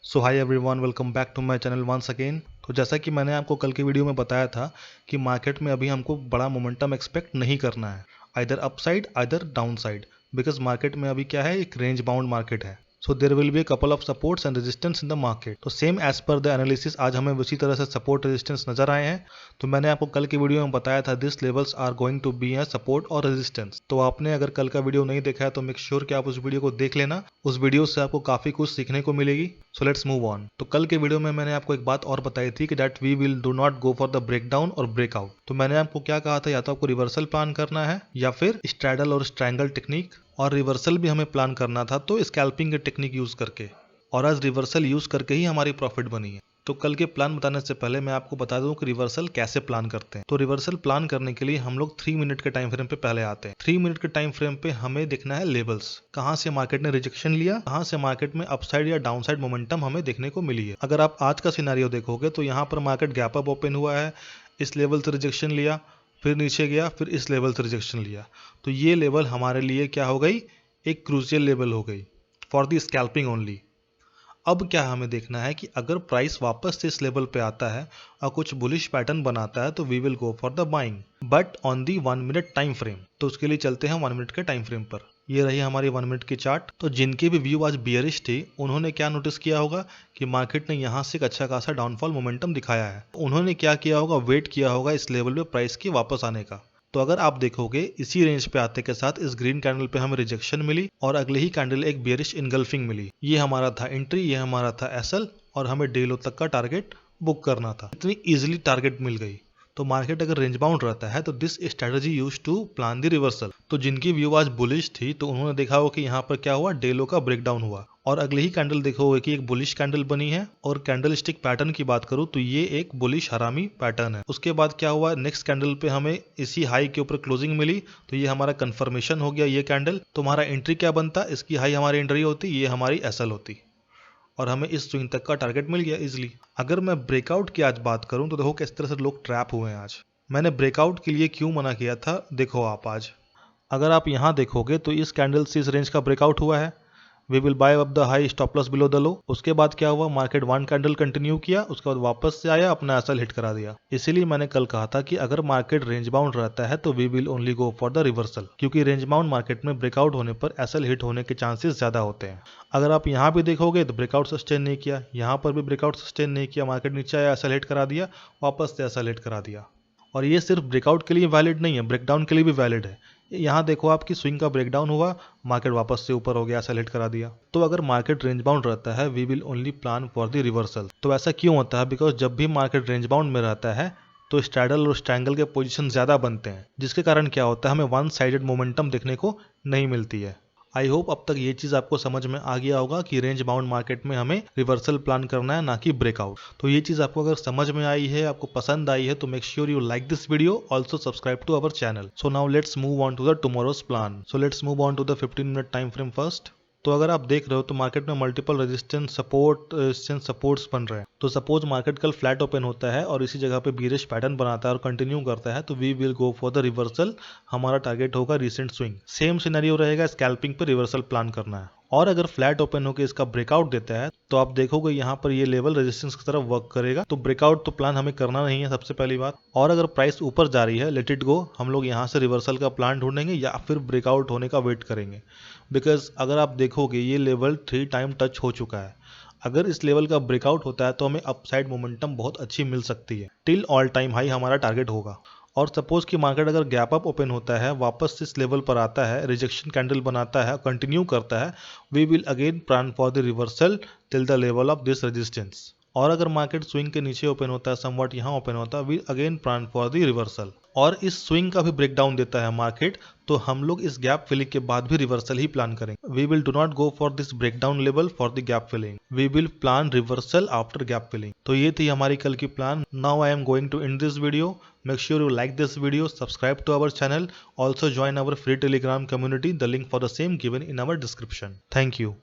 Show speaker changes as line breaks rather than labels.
So hi everyone, welcome back to my channel once again. तो जैसा कि मैंने आपको कल की वीडियो में बताया था कि मार्केट में अभी हमको बड़ा मोमेंटम एक्सपेक्ट नहीं करना है, either upside either down side, because market में अभी क्या है, एक रेंज बाउंड मार्केट है। So there will be a couple of supports and resistance in the market. तो same as per the analysis आज हमें उसी तरह से सपोर्ट रेजिस्टेंस नजर आए हैं। तो मैंने आपको कल की वीडियो में बताया था this levels are going to be a support और रेजिस्टेंस। तो आपने अगर कल का वीडियो नहीं देखा है तो मेक श्योर कि आप उस वीडियो को देख लेना, उस वीडियो से आपको काफी कुछ सीखने को मिलेगी। सो लेट्स मूव ऑन। तो कल के वीडियो में मैंने आपको एक बात और बताई थी कि that we will do not go for the breakdown और ब्रेकआउट। तो मैंने आपको क्या कहा था, या तो आपको रिवर्सल प्लान करना है या फिर स्ट्रैडल और स्ट्रैंगल टेक्निक, और रिवर्सल भी हमें प्लान करना था तो स्कैल्पिंग की टेक्निक यूज करके, और आज रिवर्सल यूज करके ही हमारी प्रॉफिट बनी है। तो कल के प्लान बताने से पहले मैं आपको बता दूं कि रिवर्सल कैसे प्लान करते हैं। तो रिवर्सल प्लान करने के लिए हम लोग 3 मिनट के टाइम फ्रेम पे पहले आते हैं। 3 मिनट के टाइम फ्रेम पे हमें देखना है लेवल्स, कहां से मार्केट ने रिजेक्शन लिया, कहां से मार्केट में अपसाइड या डाउनसाइड मोमेंटम हमें देखने को मिली है। अगर आप आज का सिनेरियो देखोगे तो यहाँ पर मार्केट गैप अप ओपन हुआ है, इस लेवल से रिजेक्शन लिया, फिर नीचे गया, फिर इस लेवल से रिजेक्शन लिया। तो ये लेवल हमारे लिए क्या हो गई, एक क्रूशियल लेवल हो गई फॉर द स्कैल्पिंग ओनली। अब क्या हमें देखना है कि अगर प्राइस वापस से इस लेवल पे आता है और कुछ बुलिश पैटर्न बनाता है तो we will go for the buying, but on the 1 minute time frame. तो उसके लिए चलते हैं 1 मिनट के टाइम फ्रेम पर। ये रही हमारी 1 मिनट की चार्ट। तो जिनकी भी व्यू आज बियरिश थी उन्होंने क्या नोटिस किया होगा कि मार्केट ने यहाँ से एक अच्छा खासा डाउनफॉल मोमेंटम दिखाया है। उन्होंने क्या किया होगा, वेट किया होगा इस लेवल पे प्राइस के वापस आने का। तो अगर आप देखोगे इसी रेंज पे आते के साथ इस ग्रीन कैंडल पे हमें रिजेक्शन मिली और अगले ही कैंडल एक बेयरिश इनगल्फिंग मिली। ये हमारा था एंट्री, ये हमारा था एसएल, और हमें डे लो तक का टारगेट बुक करना था। इतनी इजीली टारगेट मिल गई। तो मार्केट अगर रेंज बाउंड रहता है तो this strategy use to plan the reversal. तो जिनकी व्यू आज बुलिश थी तो उन्होंने देखा होगा कि यहाँ पर क्या हुआ, डे लो का ब्रेकडाउन हुआ, और अगले ही कैंडल देखोगे कि एक बुलिश कैंडल बनी है। और कैंडल स्टिक पैटर्न की बात करूं तो ये एक बुलिश हरामी पैटर्न है। उसके बाद क्या हुआ, नेक्स्ट कैंडल पे हमें इसी हाई के ऊपर क्लोजिंग मिली, तो ये हमारा कंफर्मेशन हो गया ये कैंडल। तो हमारा एंट्री क्या बनता, इसकी हाई हमारी एंट्री होती, ये हमारी एसएल होती, और हमें इस स्विंग तक का टारगेट मिल गया इजिली। अगर मैं ब्रेकआउट की आज बात करूं तो देखो किस तरह से लोग ट्रैप हुए हैं आज। मैंने ब्रेकआउट के लिए क्यों मना किया था, देखो आप आज अगर आप यहां देखोगे तो इस कैंडल से इस रेंज का ब्रेकआउट हुआ है, we will buy up the high, stop loss below the low. उसके बाद क्या हुआ, मार्केट 1 कैंडल कंटिन्यू किया, उसके बाद वापस से आया, अपना एसएल हिट करा दिया। इसीलिए मैंने कल कहा था कि अगर मार्केट रेंज बाउंड रहता है तो we will only go for the reversal, क्योंकि रेंज बाउंड मार्केट में ब्रेकआउट होने पर एसएल हिट होने के चांसेस ज्यादा होते हैं। अगर आप यहाँ भी देखोगे तो ब्रेकआउट सस्टेन नहीं किया, यहाँ पर भी ब्रेकआउट सस्टेन नहीं किया, मार्केट नीचे आया, एसएल हिट करा दिया, वापस से एसएल हिट करा दिया। और ये सिर्फ ब्रेकआउट के लिए वैलिड नहीं है, ब्रेकडाउन के लिए भी वैलिड है। यहाँ देखो आपकी स्विंग का ब्रेकडाउन हुआ, मार्केट वापस से ऊपर हो गया, सेलेक्ट करा दिया। तो अगर मार्केट रेंज बाउंड रहता है we will only plan for the reversal. तो ऐसा क्यों होता है, बिकॉज जब भी मार्केट रेंज बाउंड में रहता है तो स्ट्रैडल और स्ट्रैंगल के पोजीशन ज्यादा बनते हैं, जिसके कारण क्या होता है, हमें वन साइडेड मोमेंटम देखने को नहीं मिलती है। आई होप अब तक ये चीज आपको समझ में आ गया होगा कि रेंज बाउंड मार्केट में हमें रिवर्सल प्लान करना है, ना कि ब्रेकआउट। तो ये चीज आपको अगर समझ में आई है, आपको पसंद आई है, तो make sure you like this video, also subscribe to our channel. So now let's move on to the tomorrow's plan. So let's move on to the 15 minute time frame first. तो अगर आप देख रहे हो तो मार्केट में multiple resistance supports बन रहे हैं। तो सपोज मार्केट कल फ्लैट ओपन होता है और इसी जगह पे बीरिश पैटर्न बनाता है और कंटिन्यू करता है, तो we will go for the reversal. हमारा टारगेट होगा रिसेंट स्विंग। सेम सिनेरियो रहेगा, स्कैल्पिंग पे रिवर्सल प्लान करना है। और अगर फ्लैट ओपन होकर इसका ब्रेकआउट देता है तो आप देखोगे यहाँ पर ये लेवल रेजिस्टेंस की तरफ वर्क करेगा। तो ब्रेकआउट तो प्लान हमें करना नहीं है, सबसे पहली बात। और अगर प्राइस ऊपर जा रही है, लेट इट गो, हम लोग यहाँ से रिवर्सल का प्लान ढूंढेंगे या फिर ब्रेकआउट होने का वेट करेंगे। बिकॉज अगर आप देखोगे ये लेवल 3 टाइम टच हो चुका है। अगर इस लेवल का ब्रेकआउट होता है तो हमें अपसाइड मोमेंटम बहुत अच्छी मिल सकती है, टिल ऑल टाइम हाई हमारा टारगेट होगा। और सपोज कि मार्केट अगर गैप अप ओपन होता है, वापस इस लेवल पर आता है, रिजेक्शन कैंडल बनाता है, कंटिन्यू करता है, we will again plan for the reversal till the level of this resistance. और अगर मार्केट स्विंग के नीचे ओपन होता है, समवट यहाँ ओपन होता है, we again plan for the reversal. और इस स्विंग का भी ब्रेकडाउन देता है मार्केट, तो हम लोग इस गैप फिलिंग के बाद भी रिवर्सल ही प्लान करेंगे। We will do not go for this breakdown level for the gap filling, we will plan reversal after gap filling. तो ये थी हमारी कल की plan. Now I am going to end this video. Make sure you like this video, subscribe to our channel, also join our free telegram community, the link for the same given in our description. Thank you.